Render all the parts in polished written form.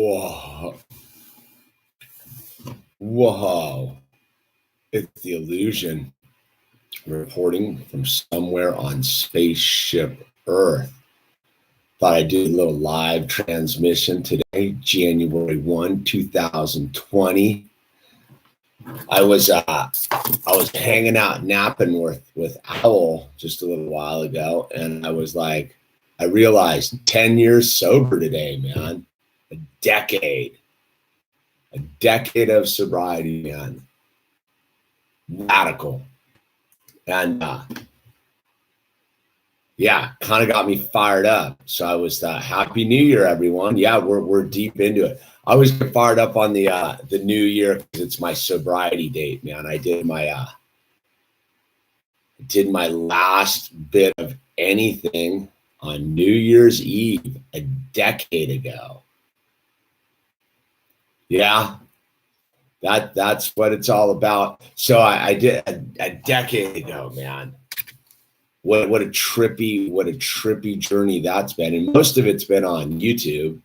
Whoa. Whoa. It's the illusion reporting from somewhere on spaceship Earth. Thought I'd do a little live transmission today, January 1, 2020. I was hanging out napping with Owl just a little while ago, and I realized 10 years sober today, man. A decade of sobriety, man. Radical. And yeah, kind of got me fired up. So I was Happy New Year, everyone. Yeah, we're deep into it. I always get fired up on the new year because it's my sobriety date, man. I did my last bit of anything on New Year's Eve a decade ago. Yeah, that's what it's all about. So I did a decade ago, man. What a trippy journey that's been, and most of it's been on YouTube.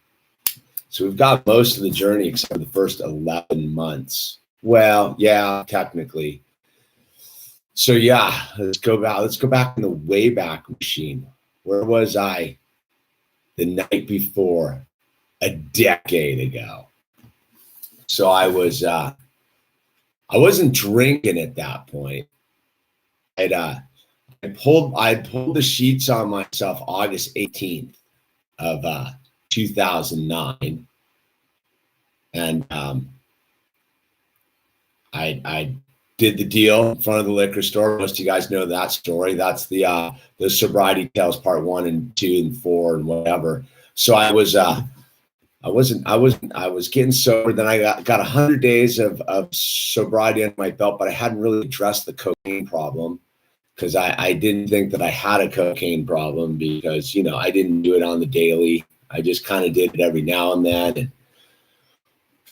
So we've got most of the journey except for the first 11 months. Well, yeah, technically. So yeah, let's go back in the Wayback Machine. Where was I the night before a decade ago? So I wasn't drinking at that point. I pulled the sheets on myself August 18th of 2009, and I did the deal in front of the liquor store. Most of you guys know that story. That's the sobriety tales part 1 and 2 and 4 and whatever. So I was getting sober. Then I got 100 days of sobriety under my belt, but I hadn't really addressed the cocaine problem because I didn't think that I had a cocaine problem because, I didn't do it on the daily. I just kind of did it every now and then and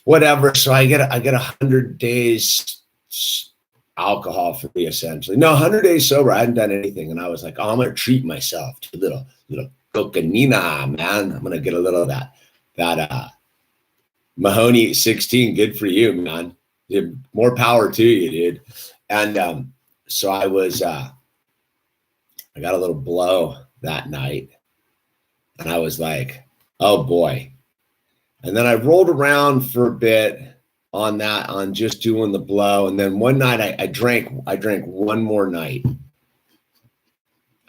whatever. So I get 100 days alcohol free, essentially. No, 100 days sober. I hadn't done anything. And I was like, oh, I'm going to treat myself to a little cocainina, man. I'm going to get a little of that Mahoney 16. Good for you, man. More power to you, dude. And so I got a little blow that night, and I was like, oh boy. And then I rolled around for a bit on just doing the blow. And then one night I drank one more night.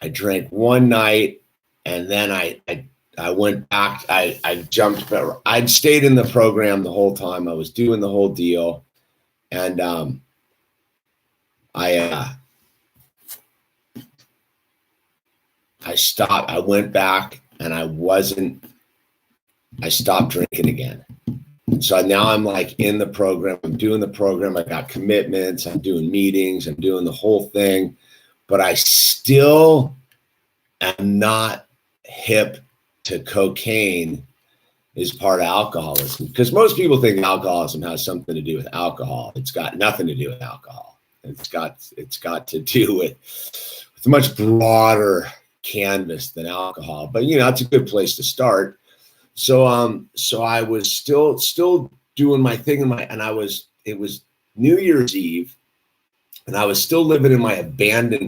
I drank one night, and then I went back. I jumped. I'd stayed in the program the whole time. I was doing the whole deal, and I stopped. I went back, and I stopped drinking again. So now I'm like in the program. I'm doing the program. I got commitments. I'm doing meetings. I'm doing the whole thing, but I still am not hip to cocaine is part of alcoholism, because most people think alcoholism has something to do with alcohol. It's got nothing to do with alcohol. It's got to do with a much broader canvas than alcohol. But it's a good place to start. So I was still doing my thing it was New Year's Eve, and I was still living in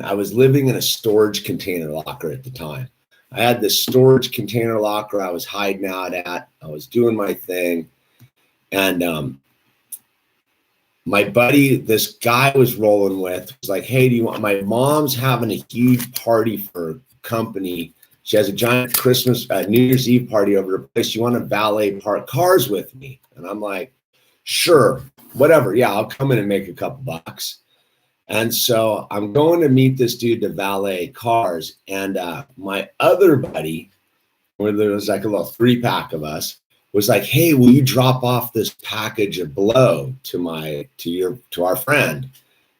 I was living in a storage container locker at the time. I had this storage container locker I was hiding out at. I was doing my thing. And my buddy, this guy I was rolling with, was like, hey, my mom's having a huge party for company. She has a giant New Year's Eve party over her place. You want to valet park cars with me? And I'm like, sure, whatever. Yeah, I'll come in and make a couple bucks. And so I'm going to meet this dude to valet cars. And my other buddy, where there was like a little 3-pack of us, was like, hey, will you drop off this package of blow to our friend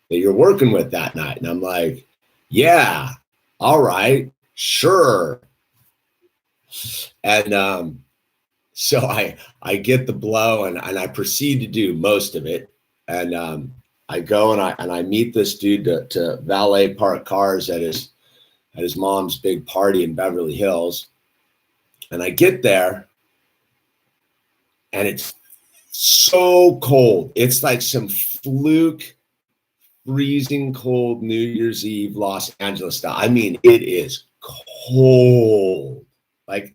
that you're working with that night? And I'm like, yeah, all right, sure. And so I get the blow, and I proceed to do most of it. And I go and I meet this dude to valet park cars at his mom's big party in Beverly Hills. And I get there, and it's so cold. It's like some fluke freezing cold New Year's Eve Los Angeles style. I mean, it is cold, like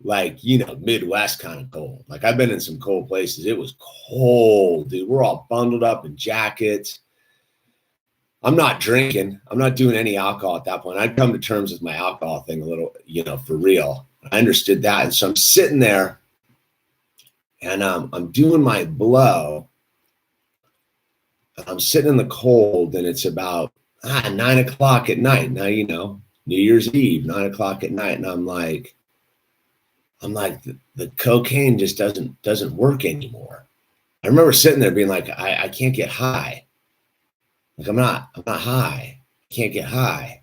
Midwest kind of cold. Like, I've been in some cold places. It was cold, dude. We're all bundled up in jackets. I'm not drinking. I'm not doing any alcohol at that point. I'd come to terms with my alcohol thing a little, for real. I understood that. And so I'm sitting there and I'm doing my blow. I'm sitting in the cold, and it's about 9 o'clock at night. Now, New Year's Eve, 9 o'clock at night. And I'm like, the cocaine just doesn't work anymore. I remember sitting there being like, I can't get high. Like, I'm not high. I can't get high.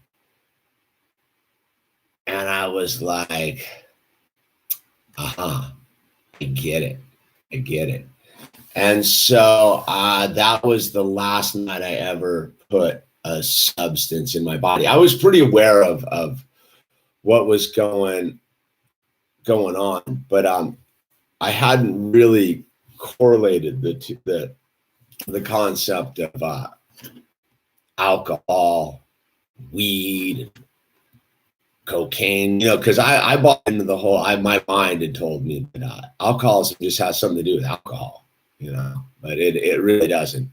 And I was like, I get it. And so that was the last night I ever put a substance in my body. I was pretty aware of what was going on, but I hadn't really correlated the concept of alcohol, weed, cocaine, because I bought into the whole, my mind had told me that alcoholism just has something to do with alcohol, but it really doesn't.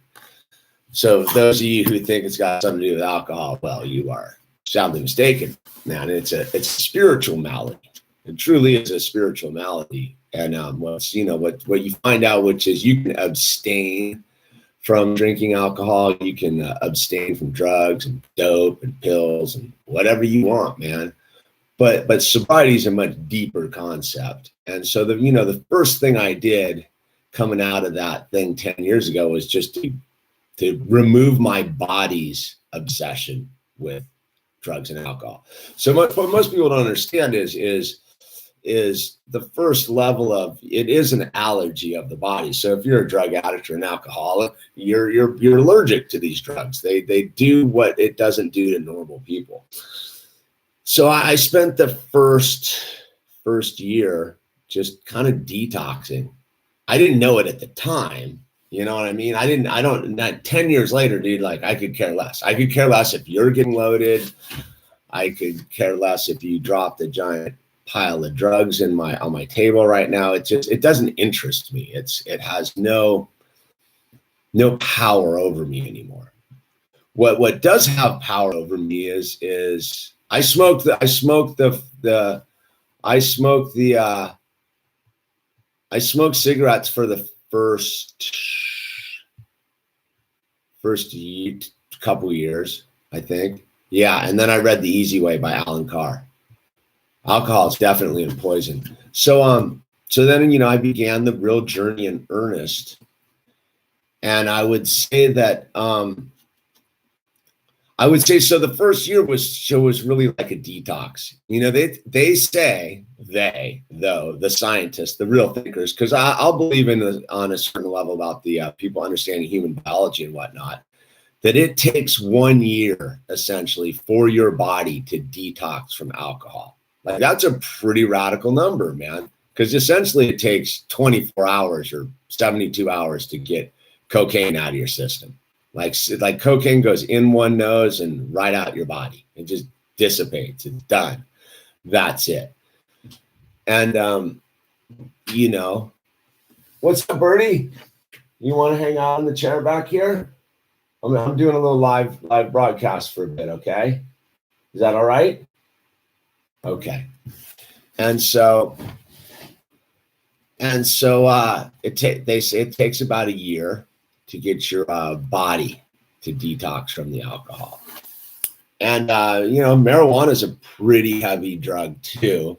So those of you who think it's got something to do with alcohol, well, you are soundly mistaken, man. It's a spiritual malady. It truly is a spiritual malady. And what you find out, which is you can abstain from drinking alcohol, you can abstain from drugs and dope and pills and whatever you want, man. But sobriety is a much deeper concept. And so the first thing I did coming out of that thing 10 years ago was just to remove my body's obsession with drugs and alcohol. So what most people don't understand is the first level of it is an allergy of the body. So if you're a drug addict or an alcoholic, you're allergic to these drugs. They do what it doesn't do to normal people. So I spent the first year just kind of detoxing. I didn't know it at the time. You know what I mean? 10 years later, dude, like, I could care less. I could care less if you're getting loaded. I could care less if you dropped a giant pile of drugs on my table right now. It doesn't interest me. It has no power over me anymore. What does have power over me is I smoked cigarettes for the first couple years, I think. Yeah, and then I read The Easy Way by Alan Carr. Alcohol is definitely a poison. So then I began the real journey in earnest. And I would say that so the first year was really like a detox. They say the scientists, the real thinkers, because I'll believe on a certain level about the people understanding human biology and whatnot, that it takes 1 year essentially for your body to detox from alcohol. Like, that's a pretty radical number, man, because essentially it takes 24 hours or 72 hours to get cocaine out of your system. Like cocaine goes in one nose and right out your body. It just dissipates. It's done. That's it. And, what's up, Bertie? You want to hang out in the chair back here? I'm doing a little live broadcast for a bit. Okay. Is that all right? Okay. And so they say it takes about a year to get your body to detox from the alcohol. And, marijuana is a pretty heavy drug too.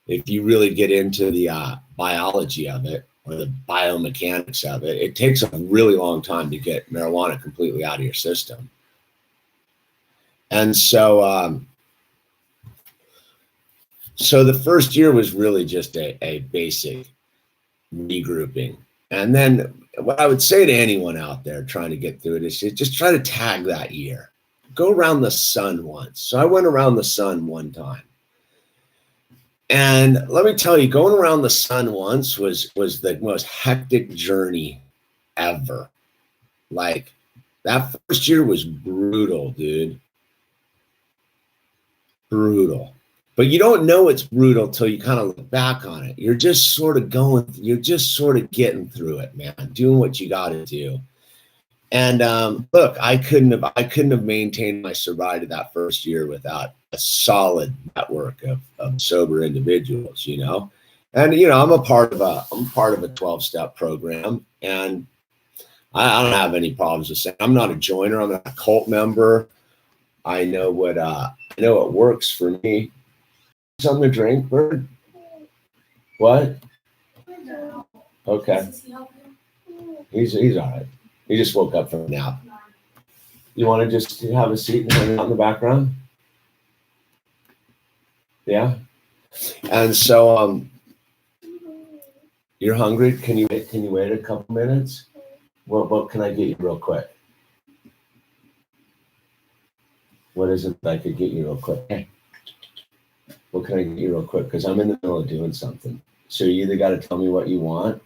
If you really get into the biology of it or the biomechanics of it, it takes a really long time to get marijuana completely out of your system. And so the first year was really just a basic regrouping. And then what I would say to anyone out there trying to get through it is just try to tag that year. Go around the sun once. So I went around the sun one time. And let me tell you, going around the sun once was the most hectic journey ever. Like, that first year was brutal, dude. Brutal. But you don't know it's brutal till you kind of look back on it. You're just sort of getting through it, man, doing what you got to do. And look, I couldn't have maintained my sobriety that first year without a solid network of sober individuals, you know. And I'm a part of a 12-step program, and I don't have any problems with saying I'm not a joiner. I'm not a cult member. I know what works for me. Something to drink, Bird? What? Okay. He's all right. He just woke up from a nap. You want to just have a seat and hang out in the background? Yeah. And so, you're hungry? Can you wait a couple minutes? What can I get you real quick? What is it that I could get you real quick? Hey, what can I get you real quick? Because I'm in the middle of doing something. So you either got to tell me what you want,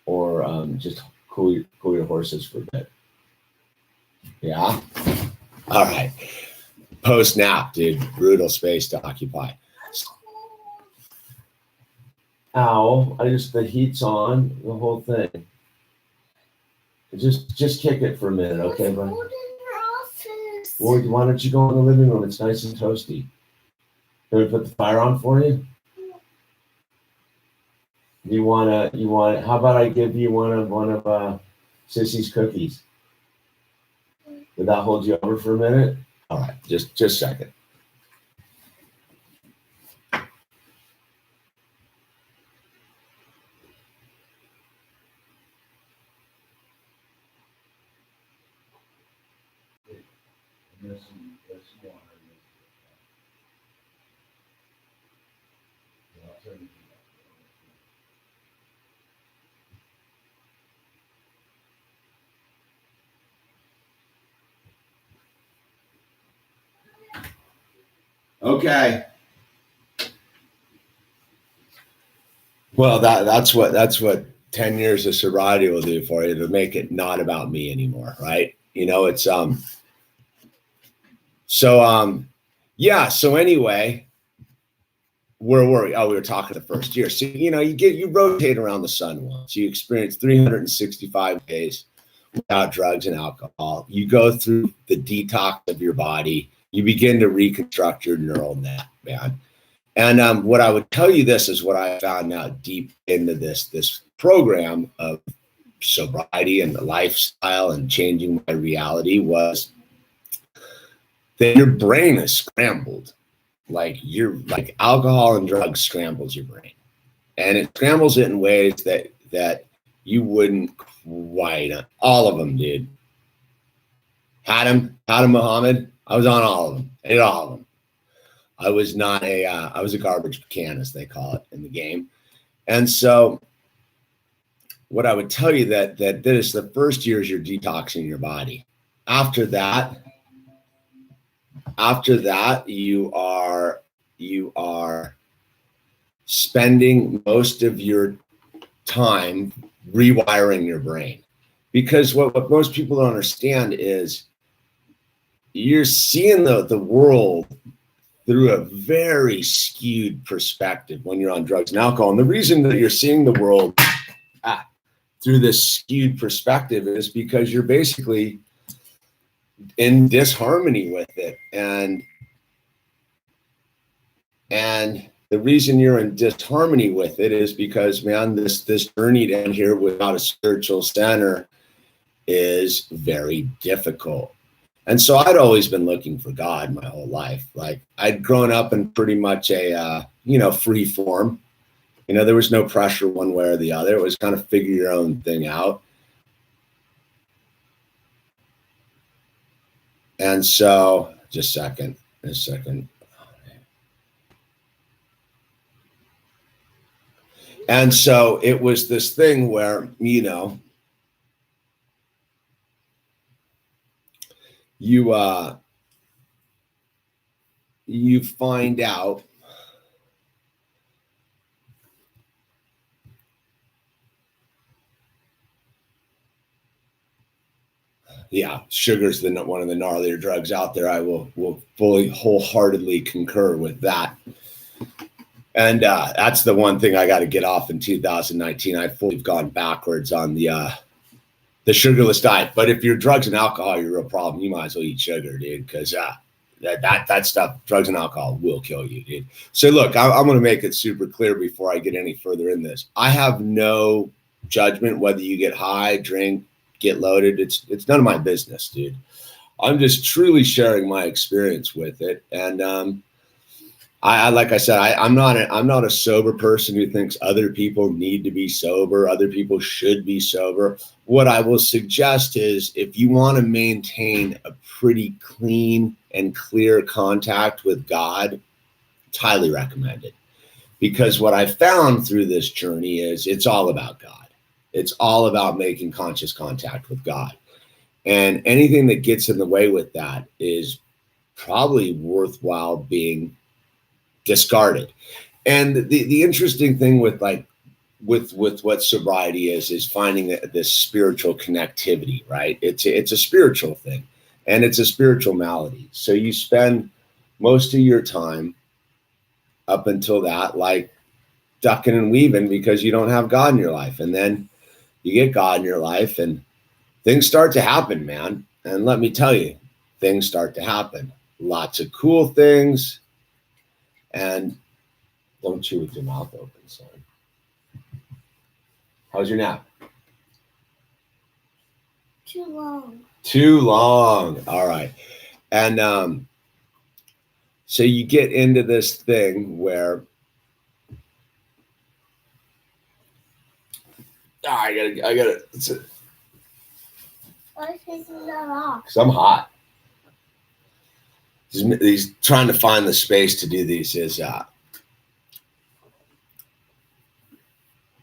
or just cool your horses for a bit. Yeah. All right. Post nap, dude. Brutal space to occupy. Owl, the heat's on, the whole thing. Just kick it for a minute, okay, buddy? Well, why don't you go in the living room? It's nice and toasty. Can we put the fire on for you? You want how about I give you one of Sissy's cookies? Would that hold you over for a minute? All right, just a second. Okay. Well, that's what 10 years of sobriety will do for you, to make it not about me anymore, right? It's yeah. So anyway, where were we? Oh, we were talking the first year. So you rotate around the sun once. You experience 365 days without drugs and alcohol. You go through the detox of your body. You begin to reconstruct your neural net, man. And what I would tell you, this is what I found out deep into this program of sobriety and the lifestyle and changing my reality, was that your brain is scrambled. Like alcohol and drugs scrambles your brain, and it scrambles it in ways that you wouldn't quite. All of them, dude. Had him, Muhammad. I was on all of them. I did all of them. I was not I was a garbage can, as they call it in the game. And so what I would tell you, that this, the first year is you're detoxing your body. After that, you are spending most of your time rewiring your brain. Because what most people don't understand is you're seeing the world through a very skewed perspective when you're on drugs and alcohol. And the reason that you're seeing the world through this skewed perspective is because you're basically in disharmony with it. And the reason you're in disharmony with it is because, man, this journey down here without a spiritual center is very difficult. And so I'd always been looking for God my whole life. Like, I'd grown up in pretty much a, free form. There was no pressure one way or the other. It was kind of figure your own thing out. And so, just a second. And so it was this thing where, you find out Yeah, sugar's one of the gnarlier drugs out there. I will fully wholeheartedly concur with that. And that's the one thing I got to get off in 2019. I've fully gone backwards on the sugarless diet. But if you're drugs and alcohol, you're a real problem. You might as well eat sugar, dude, because that stuff, drugs and alcohol, will kill you, dude. So look, I'm going to make it super clear before I get any further in this. I have no judgment whether you get high, drink, get loaded. It's none of my business, dude. I'm just truly sharing my experience with it. And I like I said, I'm not a sober person who thinks other people need to be sober. Other people should be sober. What I will suggest is, if you want to maintain a pretty clean and clear contact with God, it's highly recommended. Because what I found through this journey is it's all about God. It's all about making conscious contact with God. And anything that gets in the way with that is probably worthwhile being discarded. And the interesting thing with what sobriety is finding this spiritual connectivity, right? It's a spiritual thing, and it's a spiritual malady. So you spend most of your time up until that, like ducking and weaving because you don't have God in your life. And then you get God in your life and things start to happen, man. And let me tell you, things start to happen. Lots of cool things. And don't chew with your mouth open, son. How's your nap? Too long. Too long. All right. And so you get into this thing where I gotta. Why is that off? Because I'm hot. He's trying to find the space to do these is a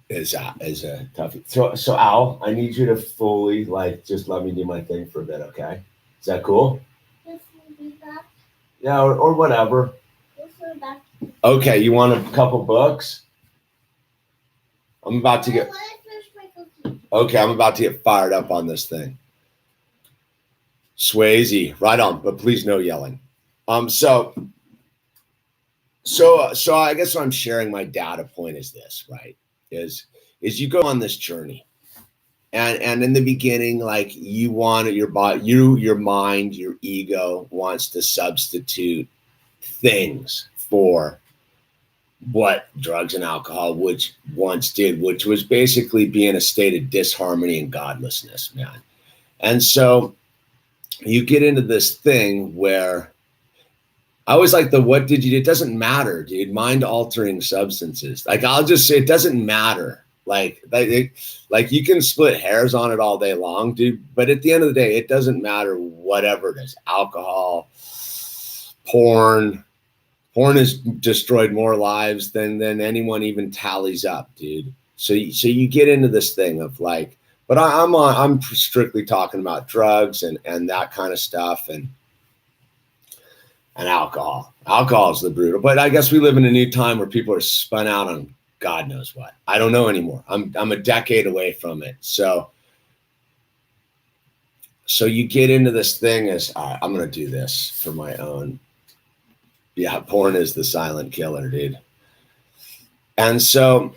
toughie. So Al, I need you to fully just let me do my thing for a bit, okay? Is that cool? This will be back. Yeah, or whatever. This will be back. Okay, you want a couple books? I'm about to get. Let me finish my cookie. Okay, I'm about to get fired up on this thing. Swayze, right on, but please no yelling. So I guess what I'm sharing my data point is this, right? Is you go on this journey, and in the beginning, like you want your body, your mind, your ego wants to substitute things for what drugs and alcohol, which once did, which was basically be in a state of disharmony and godlessness, man. And so you get into this thing where I always like what did you do? It doesn't matter, dude. Mind altering substances. Like, I'll just say it doesn't matter. Like you can split hairs on it all day long, dude. But at the end of the day, it doesn't matter whatever it is. Alcohol, porn. Porn has destroyed more lives than anyone even tallies up, dude. So you get into this thing of like, but I'm strictly talking about drugs and that kind of stuff and alcohol. Alcohol is the brutal. But I guess we live in a new time where people are spun out on God knows what. I don't know anymore. I'm a decade away from it. So you get into this thing as I'm going to do this for my own. Yeah, porn is the silent killer, dude. And so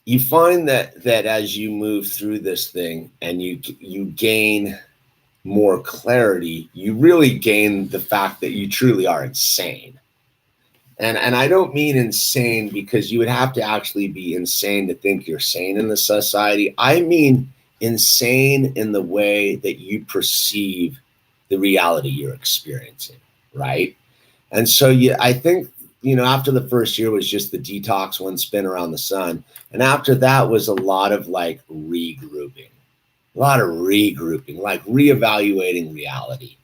you find that as you move through this thing and you gain more clarity, you really gain the fact that you truly are insane. And I don't mean insane because you would have to actually be insane to think you're sane in the society. I mean insane in the way that you perceive the reality you're experiencing, right? And so I think, after the first year was just the detox, one spin around the sun. And after that was a lot of like regrouping, like reevaluating reality,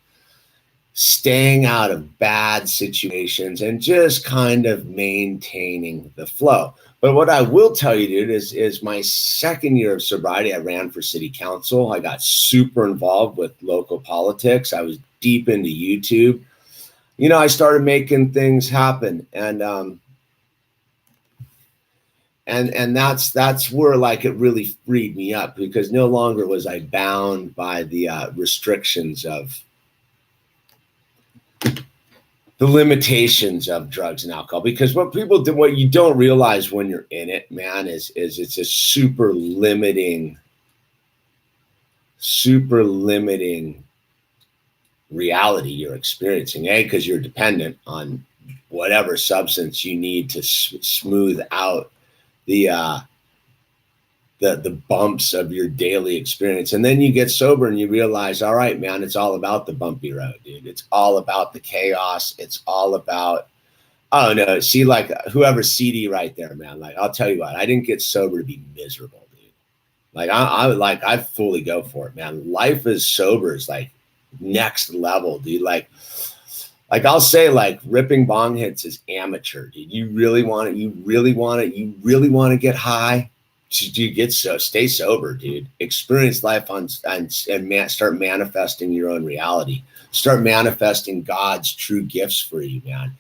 staying out of bad situations and just kind of maintaining the flow. But what I will tell you, dude, is my second year of sobriety, I ran for city council. I got super involved with local politics. I was deep into YouTube. I started making things happen. And and that's where like it really freed me up, because no longer was I bound by the restrictions of the limitations of drugs and alcohol. Because what people do, what you don't realize when you're in it, man, is it's a super limiting reality you're experiencing. Because you're dependent on whatever substance you need to smooth out the bumps of your daily experience. And then you get sober and you realize, all right, man, it's all about the bumpy road, dude. It's all about the chaos. It's all about, oh no, see, like whoever's CD right there, man, like I'll tell you what, I didn't get sober to be miserable, dude. Like I fully go for it, man. Life is sober is like next level, dude. Like I'll say, like ripping bong hits is amateur, dude. You really want it. You really want to get high. Dude, stay sober, dude. Experience life and start manifesting your own reality. Start manifesting God's true gifts for you, man.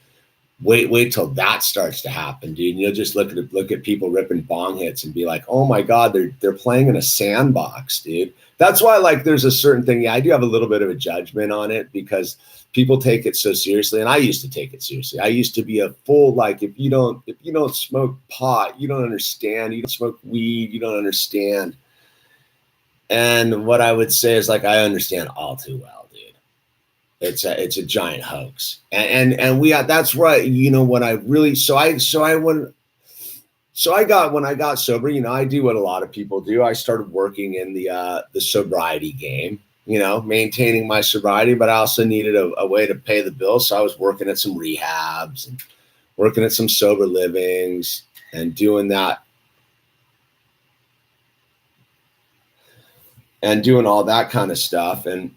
Wait till that starts to happen, dude. And you'll just look at people ripping bong hits and be like, oh my God, they're playing in a sandbox, dude. That's why, like, there's a certain thing. Yeah, I do have a little bit of a judgment on it, because people take it so seriously, and I used to take it seriously. I used to be a full, like, if you don't smoke pot, you don't understand. You don't smoke weed, you don't understand. And what I would say is, like, I understand all too well, dude. It's a giant hoax, and that's right. You know what I really when I got sober, you know, I do what a lot of people do. I started working in the sobriety game, you know, maintaining my sobriety, but I also needed a way to pay the bills. So I was working at some rehabs and working at some sober livings and doing that and doing all that kind of stuff. And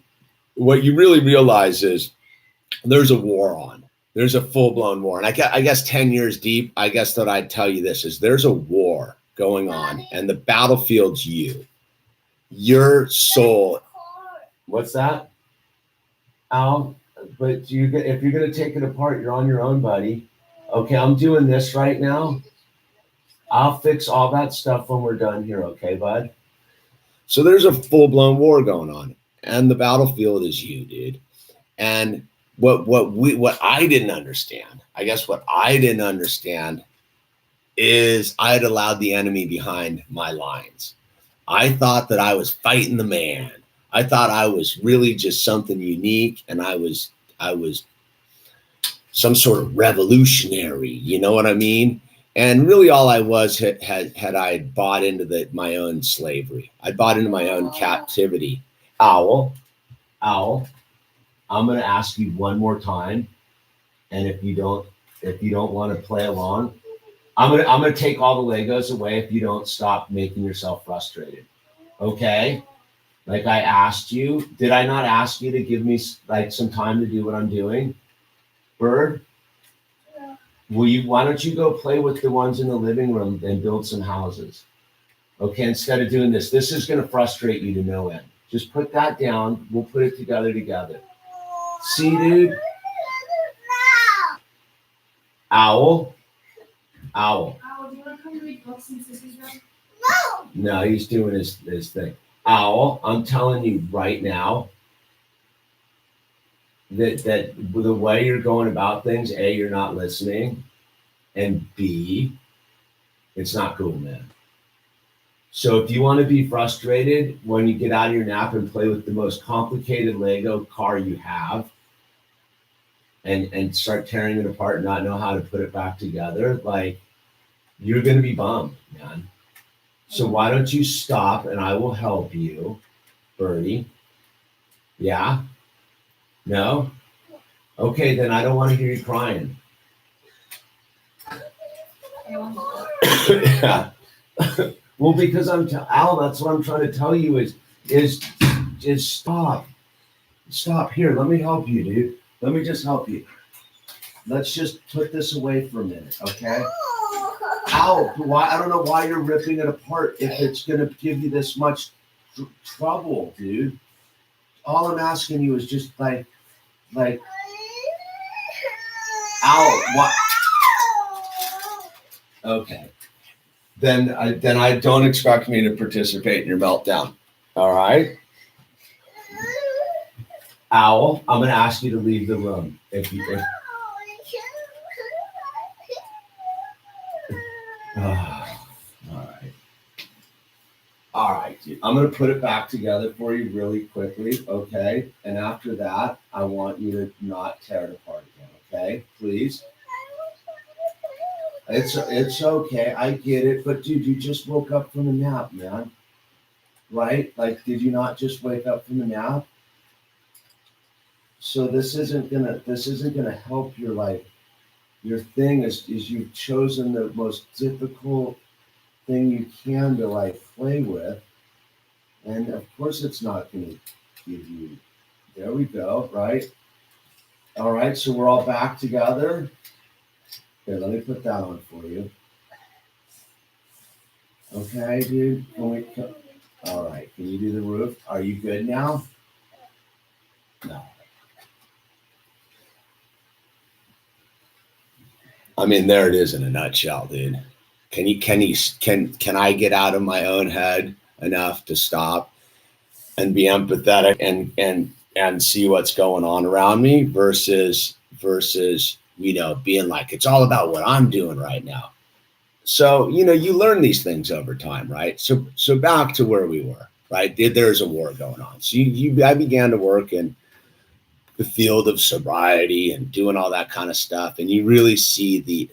what you really realize is there's a war on. There's a full-blown war. And I guess 10 years deep, I guess that I'd tell you this is there's a war going on, and the battlefield's you. Your soul. What's that? Al? But if you're going to take it apart, you're on your own, buddy. Okay, I'm doing this right now. I'll fix all that stuff when we're done here, okay, bud? So there's a full-blown war going on, and the battlefield is you, dude. And what I didn't understand, I guess what I didn't understand is I had allowed the enemy behind my lines. I thought that I was fighting the man. I thought I was really just something unique, and I was some sort of revolutionary, you know what I mean? And really all I was had I bought into my own slavery. I bought into my own captivity. Owl, I'm going to ask you one more time, and if you don't want to play along, I'm going to take all the Legos away if you don't stop making yourself frustrated. Okay? Like I asked you, did I not ask you to give me like some time to do what I'm doing? Bird? Yeah. Why don't you go play with the ones in the living room and build some houses? Okay, instead of doing this is going to frustrate you to no end. Just put that down. We'll put it together. See, dude? Owl, do you want to come read books in Sissy's room? No, he's doing his thing. Owl, I'm telling you right now that the way you're going about things, A, you're not listening, and B, it's not cool, man. So if you want to be frustrated when you get out of your nap and play with the most complicated Lego car you have, and start tearing it apart and not know how to put it back together, like, you're going to be bummed, man. So why don't you stop and I will help you, Bertie? Yeah? No? Okay, then I don't want to hear you crying. Yeah. Well, because Al, that's what I'm trying to tell you is stop. Stop. Here, let me help you, dude. Let me just help you. Let's just put this away for a minute, okay? Ow, I don't know why you're ripping it apart if it's going to give you this much trouble, dude. All I'm asking you is just like, ow, what? Okay. then I don't expect me to participate in your meltdown. All right, Owl. I'm going to ask you to leave the room if you. If, all right, dude. I'm going to put it back together for you really quickly, okay? And after that, I want you to not tear it apart again, okay? Please. It's okay. I get it. But, dude, you just woke up from a nap, man. Right? Like, did you not just wake up from a nap? So this isn't gonna help your, like, your thing is you've chosen the most difficult thing you can to, like, play with. And of course it's not going to give you, there we go, right? All right, so we're all back together. Here, let me put that on for you. Okay, dude, all right, can you do the roof? Are you good now? No. I mean, there it is in a nutshell, dude. Can I get out of my own head enough to stop and be empathetic and see what's going on around me versus being like, it's all about what I'm doing right now. So you learn these things over time, right? So back to where we were, right? There's a war going on. So I began to work in the field of sobriety and doing all that kind of stuff, and you really see the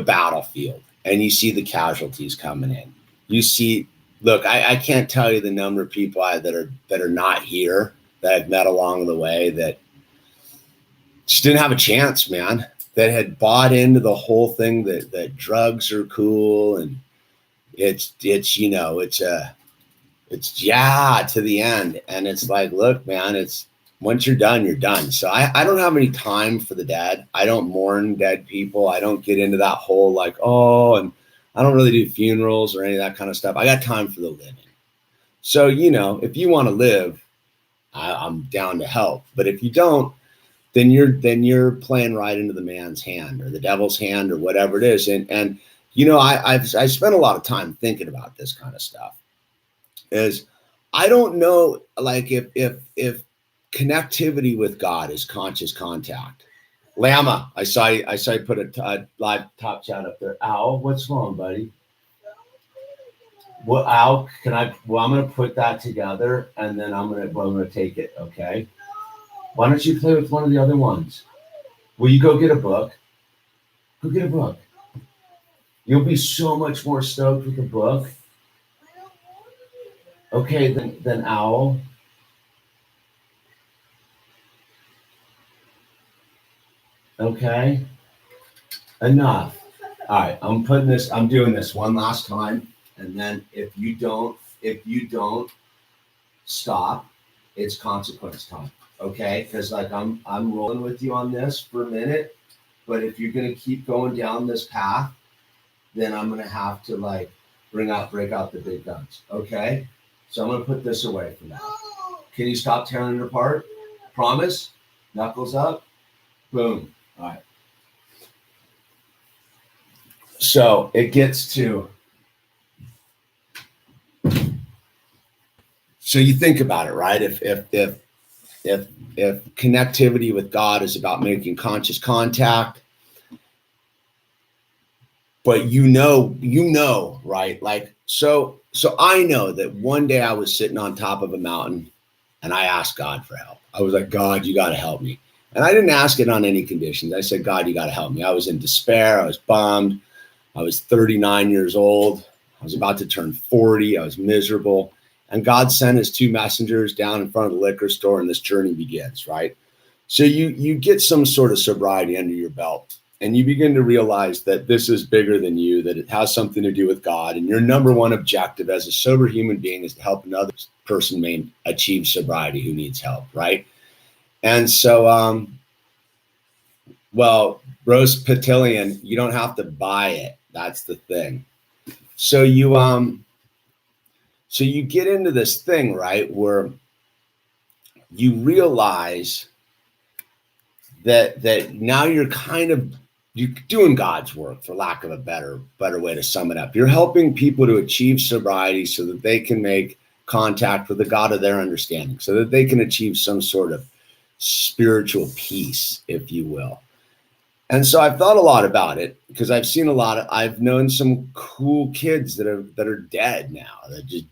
battlefield, and you see the casualties coming in. You see, look, I can't tell you the number of people that are not here that I've met along the way that just didn't have a chance, man, that had bought into the whole thing that drugs are cool and it's yeah to the end. And it's like, look, man, it's once you're done, you're done. So I don't have any time for the dead. I don't mourn dead people. I don't get into that whole like, and I don't really do funerals or any of that kind of stuff. I got time for the living. So, if you want to live, I'm down to help. But if you don't, then you're playing right into the man's hand or the devil's hand or whatever it is. And I spent a lot of time thinking about this kind of stuff. Is I don't know, like if connectivity with God is conscious contact. Lama, I saw you put a live top chat up there. Owl, what's wrong, buddy? Well, Owl, I'm going to put that together and then I'm going to take it. Okay. Why don't you play with one of the other ones? Will you go get a book? Go get a book. You'll be so much more stoked with a book. Okay, then Owl. Okay. Enough. All right, I'm doing this one last time. And then if you don't stop, it's consequence time. Okay? Because like I'm rolling with you on this for a minute. But if you're gonna keep going down this path, then I'm gonna have to like break out the big guns. Okay? So I'm gonna put this away for now. Can you stop tearing it apart? Promise? Knuckles up. Boom. All right. So it gets to. So you think about it, right? If connectivity with God is about making conscious contact, but right? Like so I know that one day I was sitting on top of a mountain and I asked God for help. I was like, God, you got to help me. And I didn't ask it on any conditions. I said, God, you got to help me. I was in despair. I was bummed. I was 39 years old. I was about to turn 40. I was miserable. And God sent his two messengers down in front of the liquor store and this journey begins, right? So you get some sort of sobriety under your belt and you begin to realize that this is bigger than you, that it has something to do with God. And your number one objective as a sober human being is to help another person achieve sobriety who needs help, right? And so, Rose Patillion, you don't have to buy it. That's the thing. So you get into this thing, right, where you realize that now you're kind of you're doing God's work, for lack of a better way to sum it up. You're helping people to achieve sobriety so that they can make contact with the God of their understanding, so that they can achieve some sort of spiritual peace, if you will. And so I've thought a lot about it, because I've known some cool kids that are dead now. They're just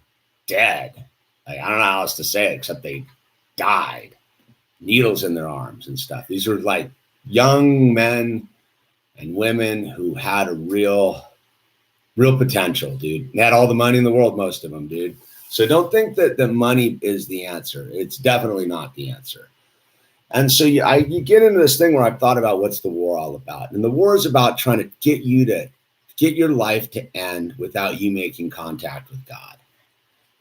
dead. Like, I don't know how else to say it except they died. Needles in their arms and stuff. These were like young men and women who had a real potential, dude. They had all the money in the world, most of them, dude. So don't think that the money is the answer. It's definitely not the answer. And so you get into this thing where I've thought about what's the war all about. And the war is about trying to get your life to end without you making contact with God.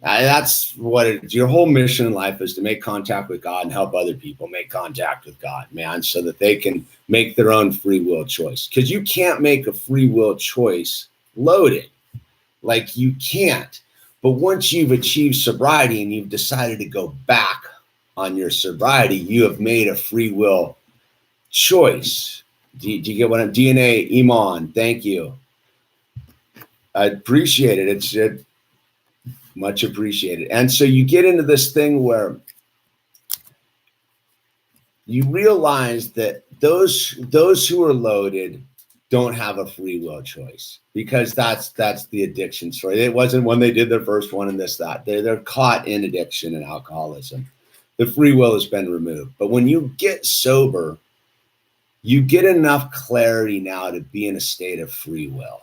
That's what it is. Your whole mission in life is to make contact with God and help other people make contact with God, man, so that they can make their own free will choice. Because you can't make a free will choice loaded. Like, you can't. But once you've achieved sobriety and you've decided to go back on your sobriety, you have made a free will choice. Do you get what I'm DNA Iman? Thank you. I appreciate it. It's much appreciated. And so you get into this thing where you realize that those who are loaded don't have a free will choice, because that's the addiction story. It wasn't when they did their first one and this, that. They're caught in addiction and alcoholism. The free will has been removed. But when you get sober, you get enough clarity now to be in a state of free will.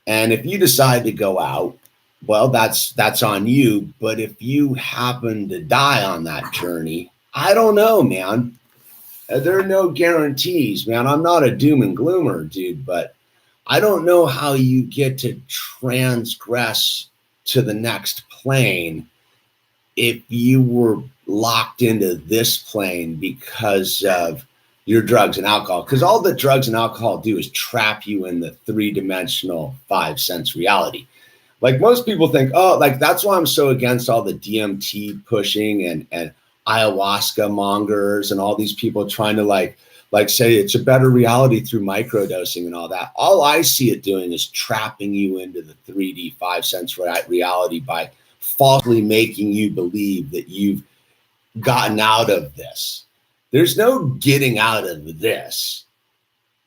And if you decide to go out, well, that's on you. But if you happen to die on that journey, I don't know, man. There are no guarantees, man. I'm not a doom and gloomer, dude, but I don't know how you get to transgress to the next plane if you were locked into this plane because of your drugs and alcohol. Because all that drugs and alcohol do is trap you in the 3-dimensional 5-sense reality. Like, most people think, oh, like, that's why I'm so against all the DMT pushing and ayahuasca mongers and all these people trying to like say it's a better reality through microdosing and all that. All I see it doing is trapping you into the 3D 5-sense reality by falsely making you believe that you've gotten out of this. There's no getting out of this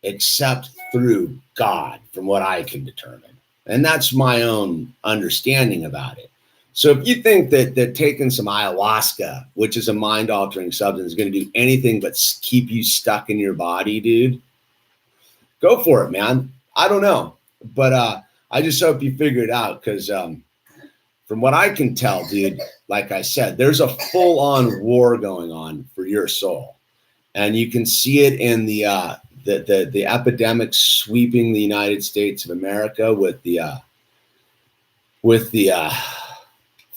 except through God, from what I can determine. And that's my own understanding about it. So if you think that taking some ayahuasca, which is a mind-altering substance, is going to do anything but keep you stuck in your body, dude, go for it, man. I don't know. But I just hope you figure it out, because from what I can tell, dude, like I said, there's a full-on war going on for your soul. And you can see it in the epidemic sweeping the United States of America with the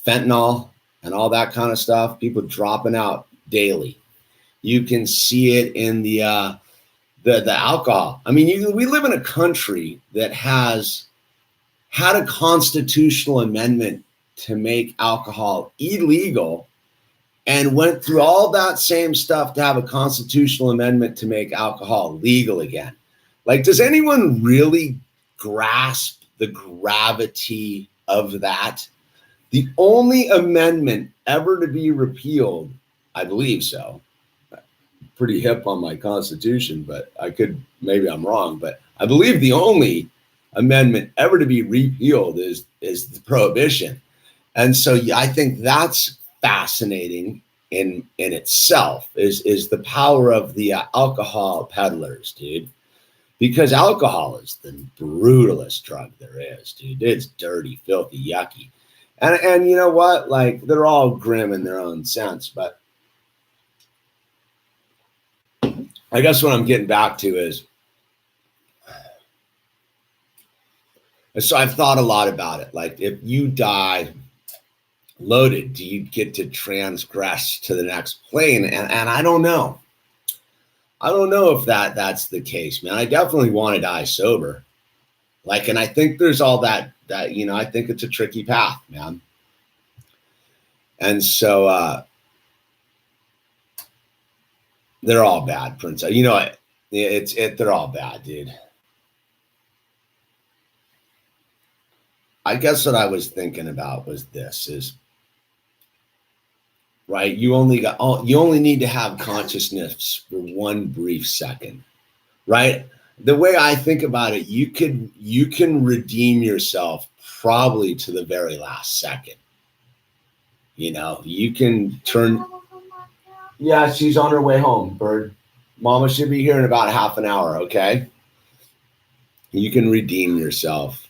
fentanyl and all that kind of stuff. People dropping out daily. You can see it in the alcohol. I mean, we live in a country that has had a constitutional amendment to make alcohol illegal, and went through all that same stuff to have a constitutional amendment to make alcohol legal again. Like, does anyone really grasp the gravity of that? The only amendment ever to be repealed, I believe so. Pretty hip on my Constitution, but maybe I'm wrong, but I believe the only amendment ever to be repealed is the prohibition. And so I think that's fascinating in itself, is the power of the alcohol peddlers, dude. Because alcohol is the brutalest drug there is, dude. It's dirty, filthy, yucky. And you know what? Like, they're all grim in their own sense. But I guess what I'm getting back to is, so I've thought a lot about it. Like, if you die loaded, do you get to transgress to the next plane? And I don't know. I don't know if that's the case, man. I definitely want to die sober. Like, and I think there's all that, I think it's a tricky path, man. And so they're all bad, Prince. Yeah, they're all bad, dude. I guess what I was thinking about was this is right. You only need to have consciousness for one brief second, right? The way I think about it, you can redeem yourself probably to the very last second. You know, you can turn. Yeah, she's on her way home, Bird. Mama should be here in about half an hour, okay? You can redeem yourself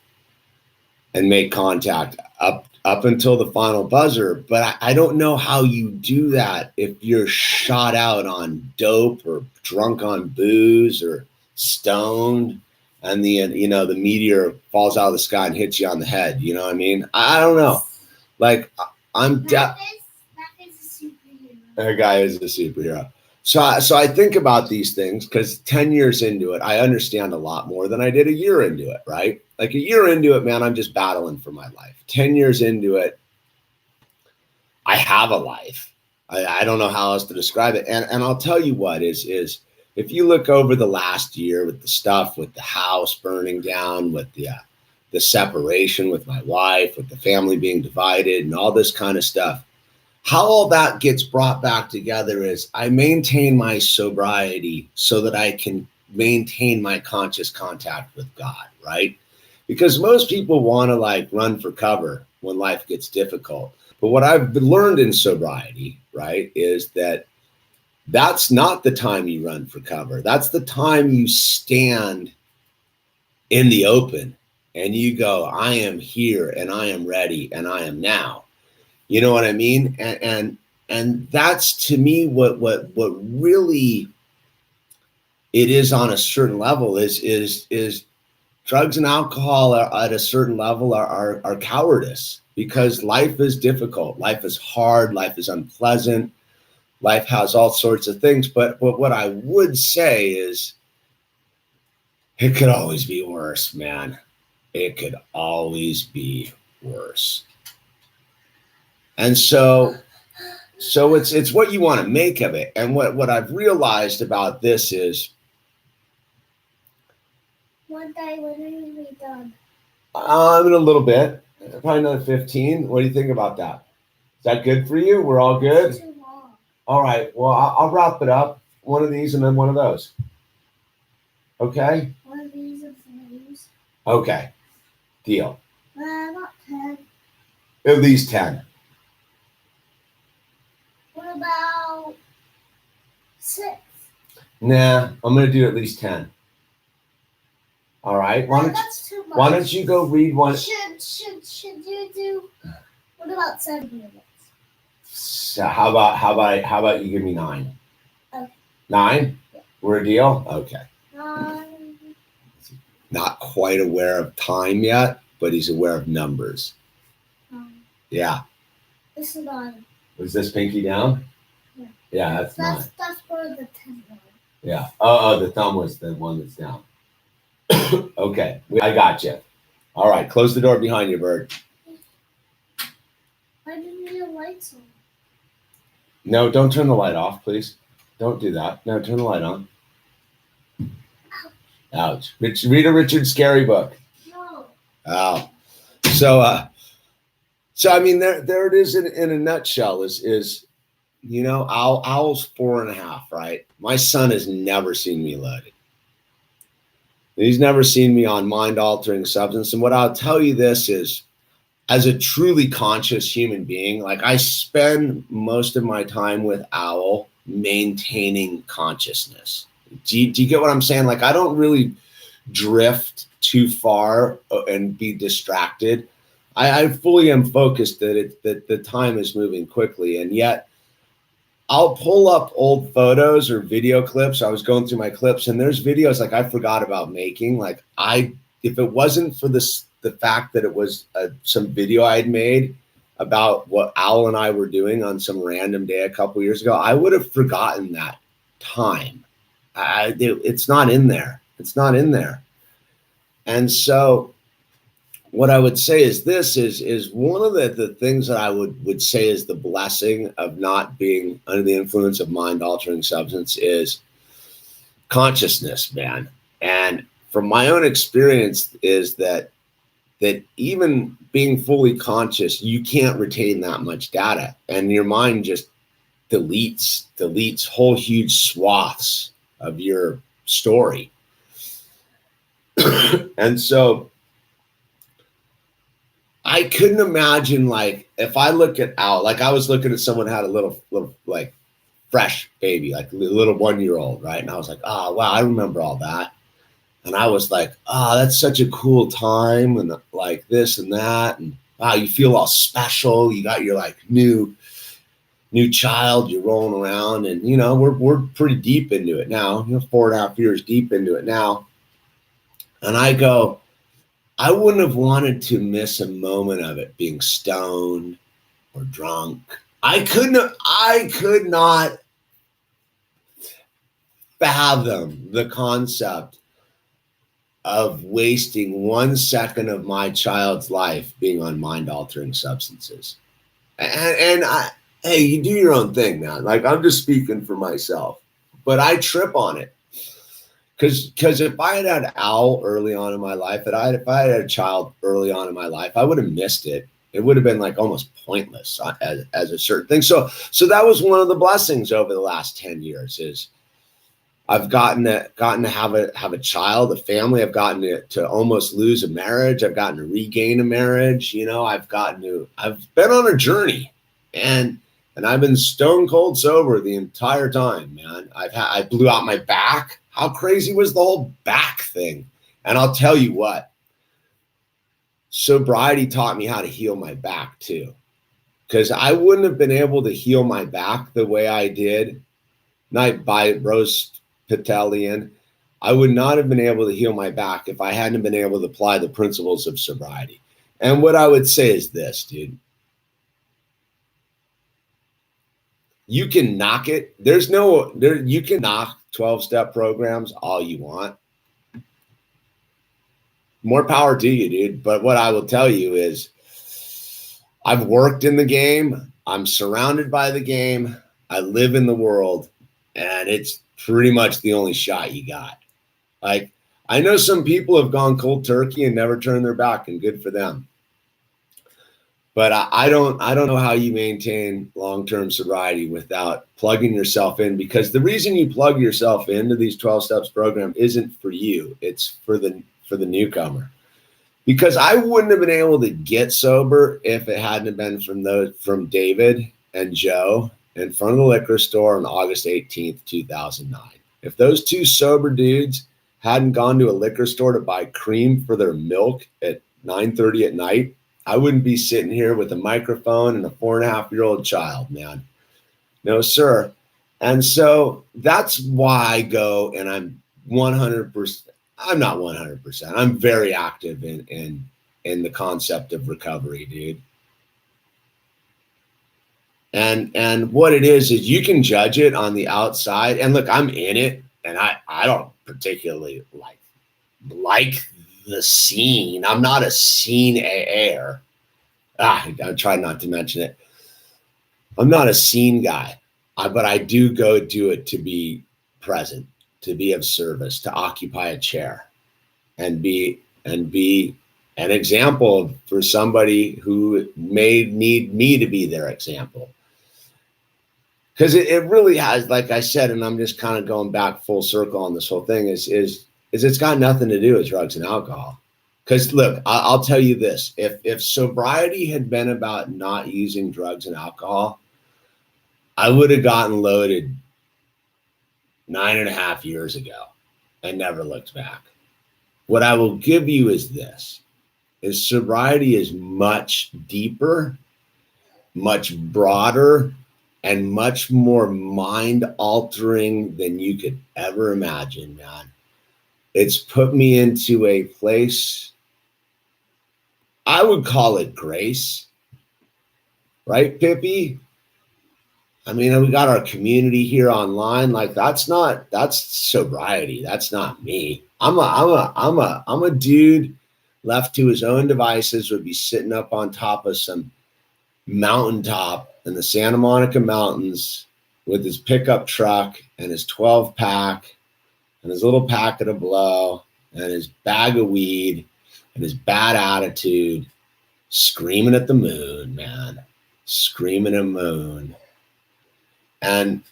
and make contact up until the final buzzer. But I don't know how you do that if you're shot out on dope or drunk on booze or stoned and the meteor falls out of the sky and hits you on the head. You know what I mean? I don't know. Like I'm That is a superhero. That guy is a superhero. So I think about these things because 10 years into it, I understand a lot more than I did a year into it, right? Like a year into it, man, I'm just battling for my life. 10 years into it, I have a life. I don't know how else to describe it. And I'll tell you what is if you look over the last year with the stuff, with the house burning down, with the separation with my wife, with the family being divided and all this kind of stuff, how all that gets brought back together is I maintain my sobriety so that I can maintain my conscious contact with God, right? Because most people want to like run for cover when life gets difficult. But what I've learned in sobriety, right, is that that's not the time you run for cover. That's the time you stand in the open and you go, I am here and I am ready and I am now. You know what I mean? And that's to me what really it is on a certain level is drugs and alcohol are at a certain level are cowardice because life is difficult, life is hard, life is unpleasant, life has all sorts of things. But what I would say is it could always be worse, man. It could always be worse. And so it's what you want to make of it. And what I've realized about this is One day when are we done? in a little bit, probably another 15. What do you think about that? Is that good for you? We're all good? It's too long. All right. Well, I'll wrap it up. One of these and then one of those. Okay? One of these and some of these. Okay. Deal. Not 10. At least 10. What about 6? Nah, I'm going to do at least 10. All right. That's too much. Why don't you go read one? Should you do? What about 7 minutes? So how about you give me 9? Okay. 9? Yeah. We're a deal? Okay. 9. Not quite aware of time yet, but he's aware of numbers. 9. Yeah. This is 9. Was this pinky down? Yeah. Yeah, that's 9. That's where the 10 was. Yeah. Oh, the thumb was the one that's down. Okay. I got you. All right. Close the door behind you, Bird. Why didn't you have lights on? No, don't turn the light off, please. Don't do that. No, turn the light on. Ouch. Read a Richard Scarry book. No. Oh. So I mean, there it is in a nutshell. Is Owl's 4.5, right? My son has never seen me loaded. He's never seen me on mind-altering substance. And what I'll tell you this is, as a truly conscious human being, like I spend most of my time with Owl maintaining consciousness. Do you get what I'm saying? Like I don't really drift too far and be distracted. I fully am focused that the time is moving quickly, and yet I'll pull up old photos or video clips. I was going through my clips, and there's videos like I forgot about making. Like if it wasn't for the fact that it was some video I had made about what Owl and I were doing on some random day a couple years ago, I would have forgotten that time. It's not in there. It's not in there. And so what I would say is this is one of the things that I would say is the blessing of not being under the influence of mind-altering substance is consciousness, man. And from my own experience is that even being fully conscious, you can't retain that much data, and your mind just deletes whole huge swaths of your story. And so I couldn't imagine, like, if I look at Al, like I was looking at someone who had a little like fresh baby, like a little 1-year-old, right? And I was like, oh, wow, I remember all that. And I was like, oh, that's such a cool time, and like this and that. And wow, you feel all special. You got your like new child, you're rolling around, and you know, we're pretty deep into it now, 4.5 years deep into it now. And I go, I wouldn't have wanted to miss a moment of it being stoned or drunk. I could not fathom the concept of wasting 1 second of my child's life being on mind-altering substances. And hey, you do your own thing, man. Like, I'm just speaking for myself, but I trip on it. Because if I had Owl early on in my life, if I had a child early on in my life, I would have missed it. It would have been like almost pointless as a certain thing. So that was one of the blessings over the last 10 years is I've gotten to have a child, a family. I've gotten to almost lose a marriage. I've gotten to regain a marriage. I've been on a journey, and I've been stone cold sober the entire time, man. I blew out my back. How crazy was the whole back thing? And I'll tell you what, sobriety taught me how to heal my back too. Because I wouldn't have been able to heal my back the way I did, not by Rose Patelian. I would not have been able to heal my back if I hadn't been able to apply the principles of sobriety. And what I would say is this, dude. You can knock it. You can knock 12-step programs all you want. More power to you, dude. But what I will tell you is I've worked in the game. I'm surrounded by the game. I live in the world, and it's pretty much the only shot you got. Like, I know some people have gone cold turkey and never turned their back, and good for them. But I don't know how you maintain long-term sobriety without plugging yourself in, because the reason you plug yourself into these 12 steps program isn't for you. It's for the newcomer. Because I wouldn't have been able to get sober if it hadn't been from David and Joe in front of the liquor store on August 18th, 2009. If those two sober dudes hadn't gone to a liquor store to buy cream for their milk at 9:30 at night, I wouldn't be sitting here with a microphone and a 4.5-year-old child, man. No, sir. And so that's why I go, and I'm 100%. I'm not 100%. I'm very active in the concept of recovery, dude. And what it is you can judge it on the outside. And look, I'm in it, and I don't particularly like the scene. I'm not a scene AA'er. I'm trying not to mention it. I'm not a scene guy, but I do go do it to be present, to be of service, to occupy a chair, and be an example for somebody who may need me to be their example. Because it really has, like I said, and I'm just kind of going back full circle on this whole thing, is it's got nothing to do with drugs and alcohol. Because look, I'll tell you this: if sobriety had been about not using drugs and alcohol, I would have gotten loaded 9.5 years ago and never looked back. What I will give you is this: is sobriety is much deeper, much broader, and much more mind-altering than you could ever imagine, man. It's put me into a place, I would call it grace. Right, Pippi? I mean, we got our community here online. Like, that's sobriety. That's not me. I'm a dude left to his own devices, would be sitting up on top of some mountaintop in the Santa Monica Mountains with his pickup truck and his 12-pack and his little packet of blow and his bag of weed and his bad attitude, screaming at the moon, man, screaming at the moon. And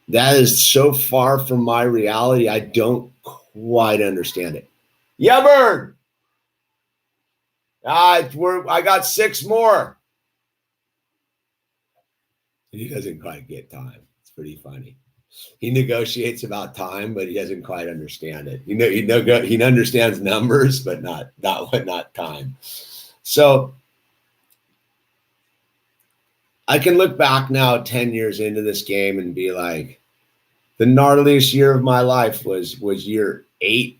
that is so far from my reality. I don't quite understand it. Yeah, Bird. I got 6 more. He doesn't quite get time. It's pretty funny. He negotiates about time, but he doesn't quite understand it. He understands numbers, but not time. So I can look back now 10 years into this game and be like, the gnarliest year of my life was year 8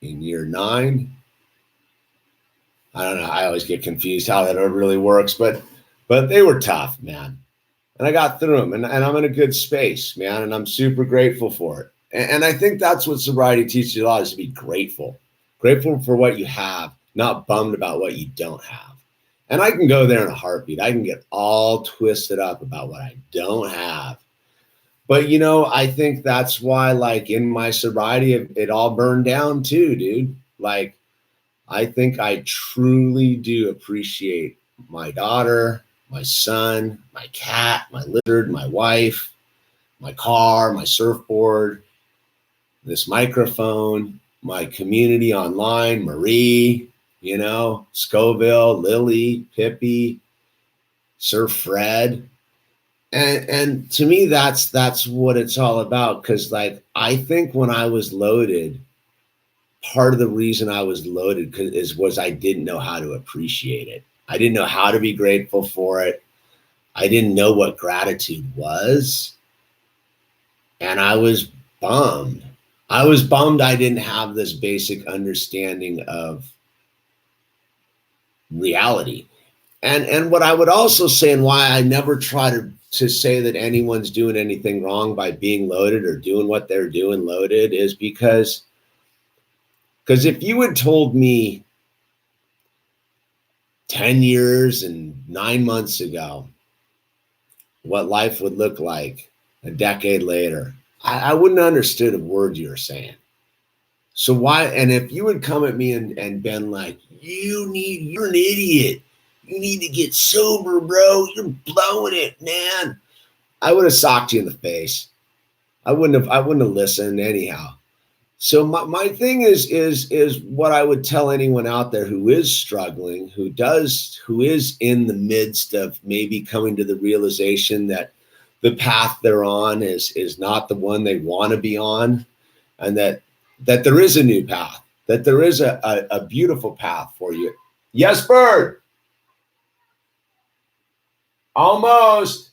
and year 9. I don't know. I always get confused how that really works, but they were tough, man. And I got through them, and I'm in a good space, man, and I'm super grateful for it. And I think that's what sobriety teaches you a lot, is to be grateful. Grateful for what you have, not bummed about what you don't have. And I can go there in a heartbeat. I can get all twisted up about what I don't have. But, you know, I think that's why, like, in my sobriety, it all burned down too, dude. Like, I think I truly do appreciate my daughter, my son, my cat, my lizard, my wife, my car, my surfboard, this microphone, my community online, Marie, you know, Scoville, Lily, Pippi, Sir Fred. And to me, that's what it's all about. Because, like, I think when I was loaded, part of the reason I was loaded was I didn't know how to appreciate it. I didn't know how to be grateful for it. I didn't know what gratitude was. And I was bummed. I was bummed I didn't have this basic understanding of reality. And what I would also say, and why I never try to say that anyone's doing anything wrong by being loaded or doing what they're doing loaded, is because if you had told me 10 years and 9 months ago what life would look like a decade later, I wouldn't have understood a word you were saying. So why? And if you would come at me and been like, you're an idiot. You need to get sober, bro. You're blowing it, man. I would have socked you in the face. I wouldn't have listened anyhow. So my thing is what I would tell anyone out there who is struggling, who is in the midst of maybe coming to the realization that the path they're on is not the one they want to be on, and that there is a new path, that there is a beautiful path for you. Yes, Bird. Almost.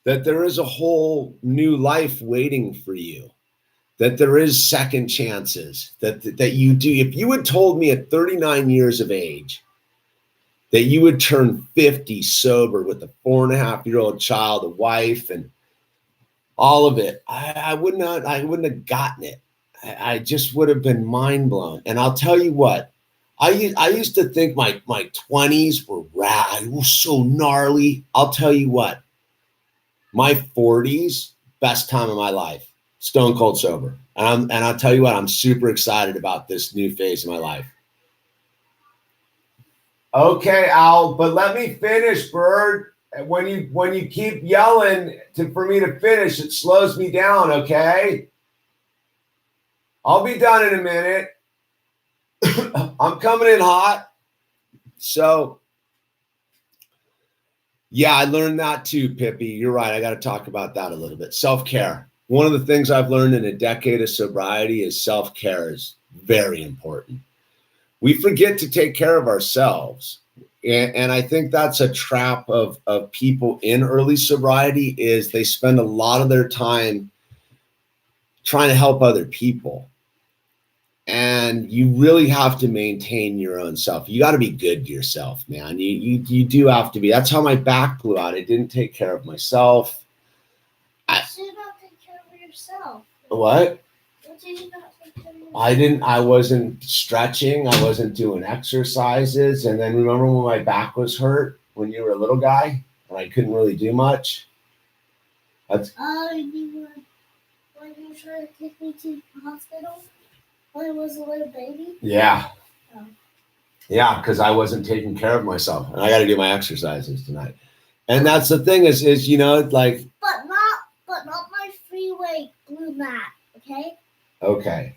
That there is a whole new life waiting for you. That there is second chances, that you do. If you had told me at 39 years of age that you would turn 50 sober with a 4.5-year-old child, a wife, and all of it, I wouldn't have gotten it. I just would have been mind blown. And I'll tell you what, I used to think my 20s were rad, were so gnarly. I'll tell you what, my 40s, best time of my life. Stone cold sober. And I'll tell you what, I'm super excited about this new phase of my life. Okay, Al, but let me finish, Bird. When you keep yelling for me to finish, it slows me down, okay? I'll be done in a minute. I'm coming in hot. So, yeah, I learned that too, Pippi. You're right. I got to talk about that a little bit. Self-care. One of the things I've learned in a decade of sobriety is self-care is very important. We forget to take care of ourselves. And I think that's a trap of people in early sobriety, is they spend a lot of their time trying to help other people. And you really have to maintain your own self. You got to be good to yourself, man. You do have to be. That's how my back blew out. I didn't take care of myself. You should not take care of yourself. What? What did you not take care of yourself? I wasn't stretching. I wasn't doing exercises. And then remember when my back was hurt when you were a little guy and I couldn't really do much? That's You were when you were trying to take me to the hospital when I was a little baby. yeah. Oh. Yeah, because I wasn't taking care of myself, and I got to do my exercises tonight. And that's the thing is like. But not my freeway blue mat. Okay. Okay.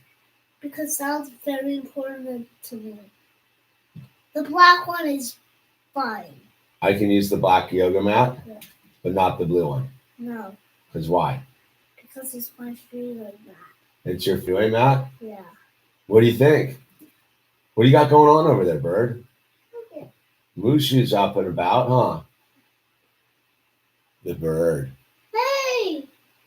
Because that's very important to me. The black one is fine. I can use the black yoga mat, Yeah. but not the blue one. No. Because why? Because it's my freeway mat. It's your freeway mat? Yeah. What do you think? What do you got going on over there, bird? Okay. Mushu's up and about, huh? The bird. Hey!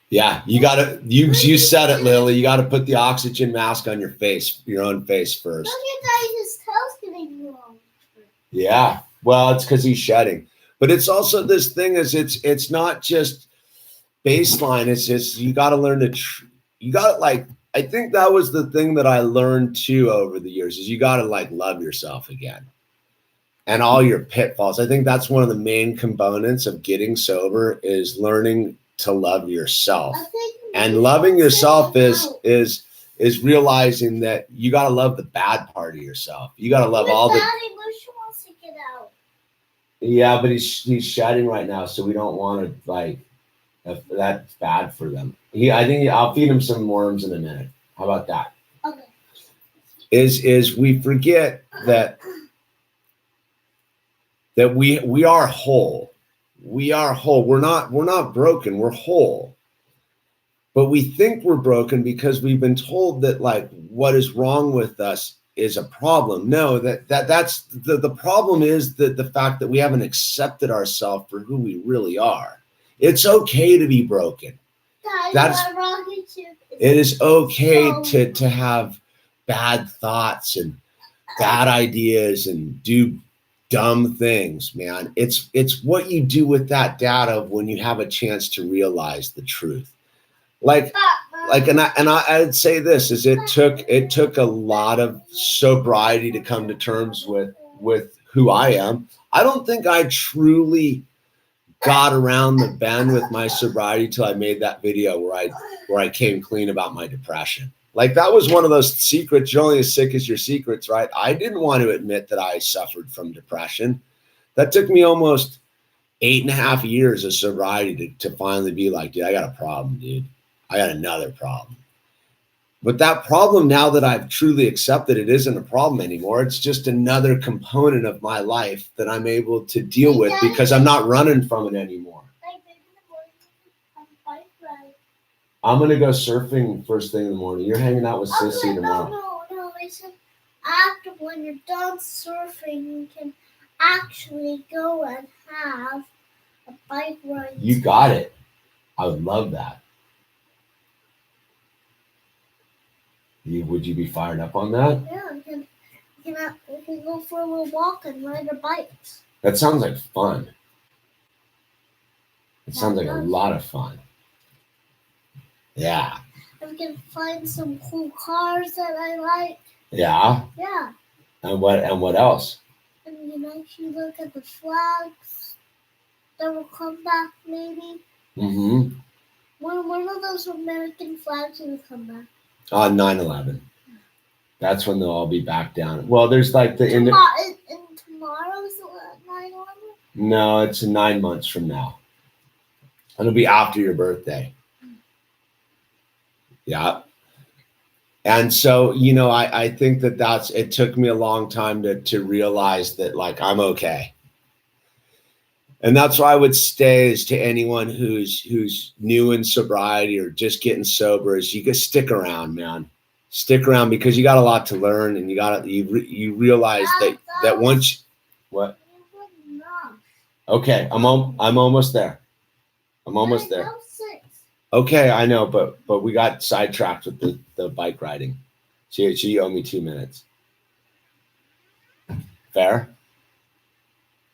Yeah, you said it, Lily. You gotta put the oxygen mask on your face, your own face first. Look at that, his tail's getting long. Yeah. Well, it's because he's shedding. But it's also this thing is it's not just baseline. It's just you got to learn to you got to like. I think that was the thing that I learned too over the years is you got to like love yourself again, and all your pitfalls. I think that's one of the main components of getting sober is learning to love yourself. And loving yourself is realizing that you got to love the bad part of yourself. You got to love all the. Daddy Mushu wants to get out. Yeah, but he's shedding right now, so we don't want to like. That's bad for them. I think I'll feed him some worms in a minute. How about that? Okay. Is we forget that we are whole. We are whole. We're not broken. We're whole. But we think we're broken because we've been told that like what is wrong with us is a problem. No, that's the problem is that the fact that we haven't accepted ourselves for who we really are. It's okay to be broken. It is okay to have bad thoughts and bad ideas and do dumb things, man. It's what you do with that data when you have a chance to realize the truth. And I'd say this is it took a lot of sobriety to come to terms with who I am. I don't think I truly got around the bend with my sobriety till I made that video where I came clean about my depression. Like that was one of those secrets. You're only as sick as your secrets, right? I didn't want to admit that I suffered from depression. That took me almost 8.5 years of sobriety to finally be like, dude, I got a problem, dude. I got another problem. But that problem, now that I've truly accepted it, isn't a problem anymore. It's just another component of my life that I'm able to deal with because I'm not running from it anymore. I'm going to go surfing first thing in the morning. You're hanging out with Sissy tomorrow. No. I said after when you're done surfing, you can actually go and have a bike ride. You got it. I would love that. Would you be fired up on that? Yeah, we can go for a little walk and ride our bikes. That sounds like fun. It sounds like a lot of fun. Yeah. And we can find some cool cars that I like. Yeah. Yeah. And what else? And you can actually look at the flags that will come back, maybe. Mm-hmm. One of those American flags will come back. On 9/11. That's when they'll all be back down. Well, there's like the and tomorrow's 9/11? No, it's 9 months from now. It'll be after your birthday. Yeah. And so, I think it took me a long time to realize that like I'm okay. And that's why I would say is to anyone who's new in sobriety or just getting sober is you can stick around, man. Stick around because you got a lot to learn and you realize that once what? Okay, I'm almost there. I'm almost there. Okay, I know, but we got sidetracked with the bike riding. So you owe me 2 minutes. Fair?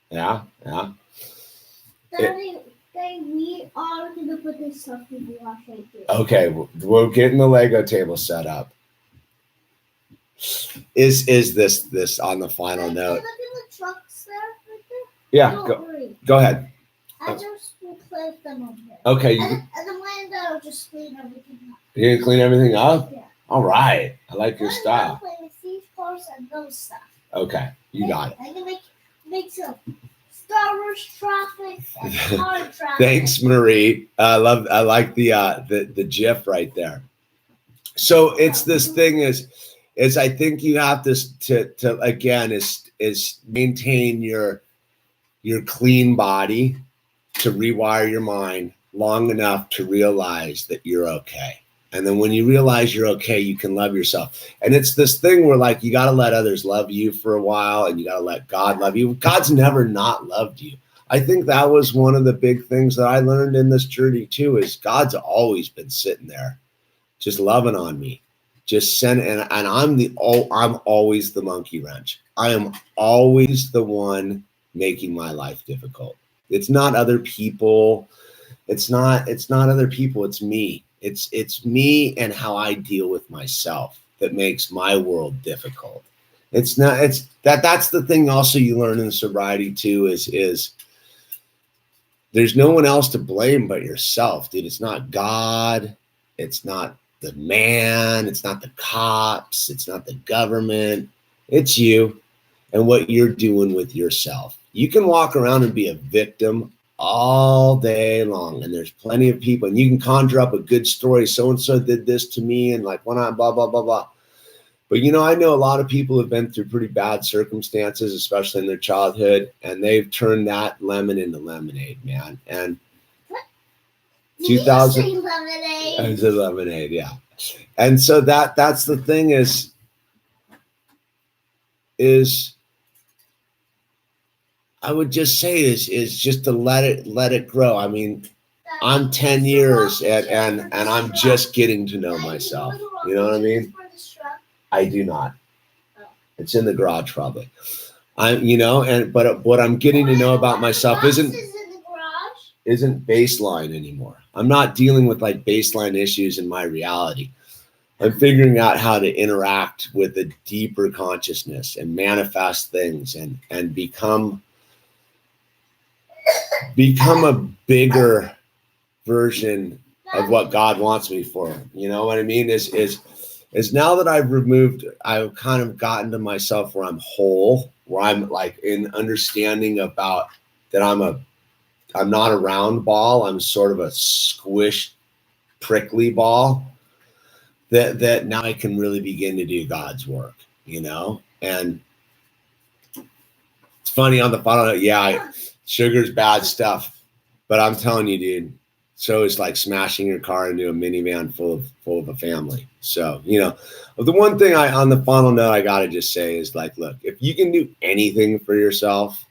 Yeah. Daddy, we are going to put this stuff in the wash right here. Okay, we're getting the Lego table set up. Is this on the final note? Look at the trucks there, right there. Yeah, go ahead. I just will place them on there. Okay. And You gonna clean everything up? Yeah. All right. I like your style. Play with these cars and those stuff. Okay, you got it. I can make some Star Wars traffic and car traffic. Thanks, Marie. I like the GIF right there. So it's this thing is I think you have to again is maintain your clean body, to rewire your mind long enough to realize that you're okay. And then when you realize you're okay, you can love yourself. And it's this thing where like you got to let others love you for a while, and you got to let God love you. God's never not loved you. I think that was one of the big things that I learned in this journey too, is God's always been sitting there just loving on me. Just send, and I'm always the monkey wrench. I am always the one making my life difficult. It's not other people. It's not other people. It's me. It's me and how I deal with myself that makes my world difficult. That's the thing also you learn in sobriety too, is there's no one else to blame but yourself, dude. It's not God. It's not the man. It's not the cops. It's not the government. It's you and what you're doing with yourself. You can walk around and be a victim all day long, and there's plenty of people, and you can conjure up a good story. So-and-so did this to me, and like when I blah, blah, blah, blah. But, I know a lot of people have been through pretty bad circumstances, especially in their childhood, and they've turned that lemon into lemonade, man. And 2000 you say lemonade? I said lemonade, yeah. And so that's the thing is I would just say is just to let it grow. I mean, I'm 10 years and I'm just getting to know myself. You know what I mean? I do not. It's in the garage probably. But what I'm getting to know about myself isn't baseline anymore. I'm not dealing with like baseline issues in my reality. I'm figuring out how to interact with a deeper consciousness and manifest things and become a bigger version of what God wants me for. You know what I mean? Is now that I've kind of gotten to myself where I'm whole, where I'm like in understanding about that I'm not a round ball. I'm sort of a squished, prickly ball that now I can really begin to do God's work, and it's funny on the bottom. Yeah, sugar's bad stuff, but I'm telling you, dude, so it's like smashing your car into a minivan full of a family. So, the one thing on the final note, I got to just say is like, look, if you can do anything for yourself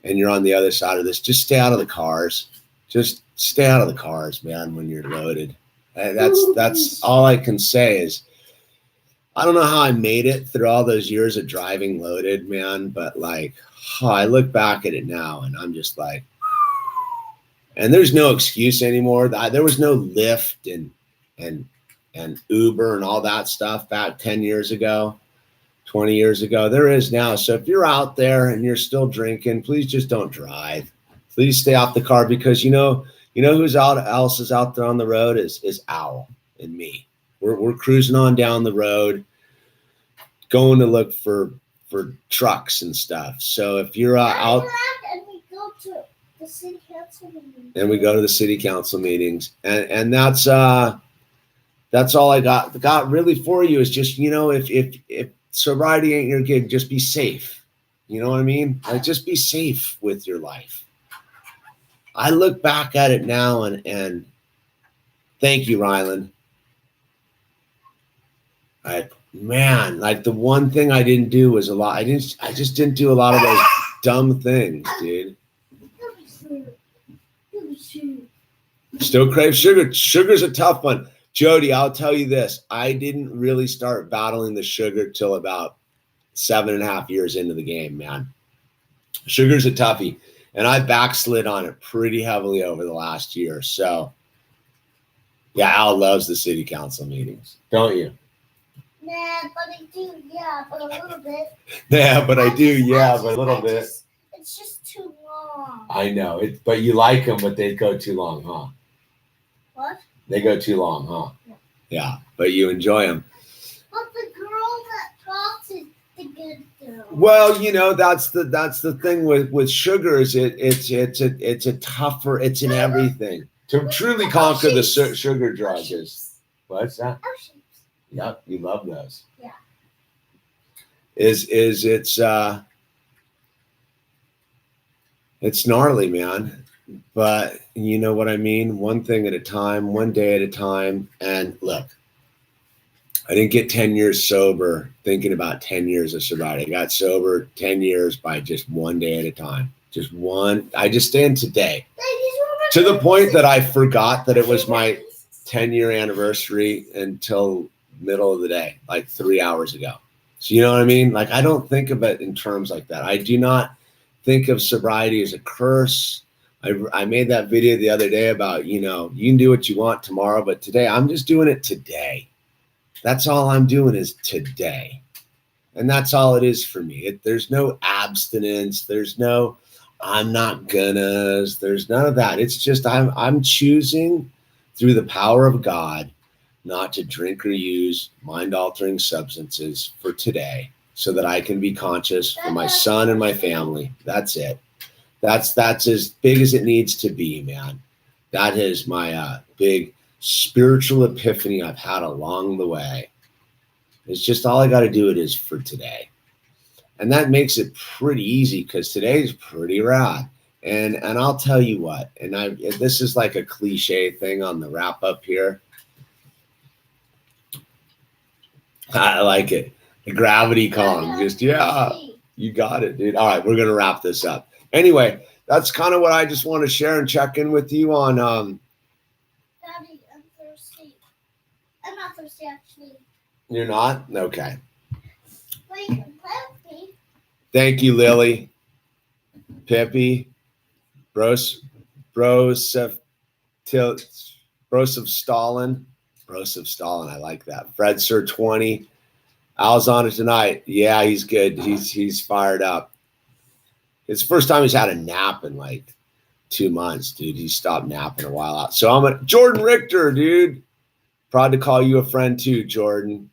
and you're on the other side of this, just stay out of the cars. Just stay out of the cars, man, when you're loaded. That's all I can say is, I don't know how I made it through all those years of driving loaded, man, but like, I look back at it now and I'm just like, and there's no excuse anymore. There was no Lyft and Uber and all that stuff back 10 years ago, 20 years ago. There is now. So if you're out there and you're still drinking, please just don't drive. Please stay off the car, because you know who's else is out there on the road is Owl and me. We're cruising on down the road, going to look for trucks and stuff. So if you're out, and we go to the city council meetings. And we go to the city council meetings, and that's all I got really for you is just, if sobriety ain't your gig, just be safe. You know what I mean? Like, just be safe with your life. I look back at it now and thank you, Rylan. Like the one thing I didn't do was I just didn't do a lot of those dumb things, dude. Still crave sugar. Sugar's a tough one. Jody, I'll tell you this. I didn't really start battling the sugar till about 7.5 years into the game, man. Sugar's a toughie. And I backslid on it pretty heavily over the last year. So, yeah, Al loves the city council meetings. Don't you? Nah, but I do, yeah, but a little bit. Yeah, but I do, yeah, but a little bit. It's just too long. I know it, but you like them, but they go too long, huh? What? They go too long, huh? Yeah, but you enjoy them. But the girl that talks is the good girl. Well, you know, that's the thing with sugars. It's a tougher. It's in everything. To truly conquer the sugar drug is what's that? Oceans. Yep, you love those. Yeah. It's gnarly, man. But you know what I mean? One thing at a time, one day at a time. And look, I didn't get 10 years sober thinking about 10 years of sobriety. I got sober 10 years by just one day at a time. Just one. I just stand today. To the point that I forgot that it was my 10-year anniversary until middle of the day, like 3 hours ago. So you know what I mean? Like, I don't think of it in terms like that. I do not think of sobriety as a curse. I made that video the other day about, you know, you can do what you want tomorrow, but today I'm just doing it today. That's all I'm doing is today. And that's all it is for me. There's no abstinence. There's no, I'm not gonna, there's none of that. It's just, I'm choosing through the power of God not to drink or use mind-altering substances for today so that I can be conscious for my son and my family. That's it. That's as big as it needs to be, man. That is my big spiritual epiphany I've had along the way. It's just all I got to do it is for today. And that makes it pretty easy because today's pretty rad. And I'll tell you what, and this is like a cliche thing on the wrap up here. I like it. The gravity calm. Just, yeah, you got it, dude. All right, we're going to wrap this up. Anyway, that's kind of what I just want to share and check in with you on. Daddy, I'm thirsty. I'm not thirsty, actually. You're not? Okay. But you can play with me. Thank you, Lily. Pippi. Broseph Stalin. Broseph Stalin, I like that. Fred Sir 20. Al's on it tonight. Yeah, he's good. He's fired up. It's the first time he's had a nap in like 2 months, dude. He stopped napping a while out. So I'm a Jordan Richter, dude. Proud to call you a friend too, Jordan.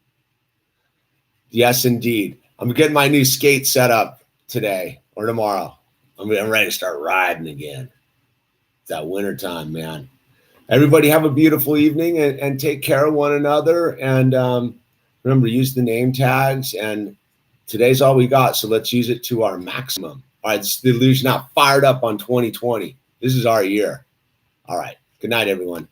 Yes, indeed. I'm getting my new skate set up today or tomorrow. I'm ready to start riding again. It's that wintertime, man. Everybody have a beautiful evening and take care of one another. And remember, use the name tags. And today's all we got, so let's use it to our maximum. All right, it's the Illusion Out, fired up on 2020. This is our year. All right. Good night, everyone.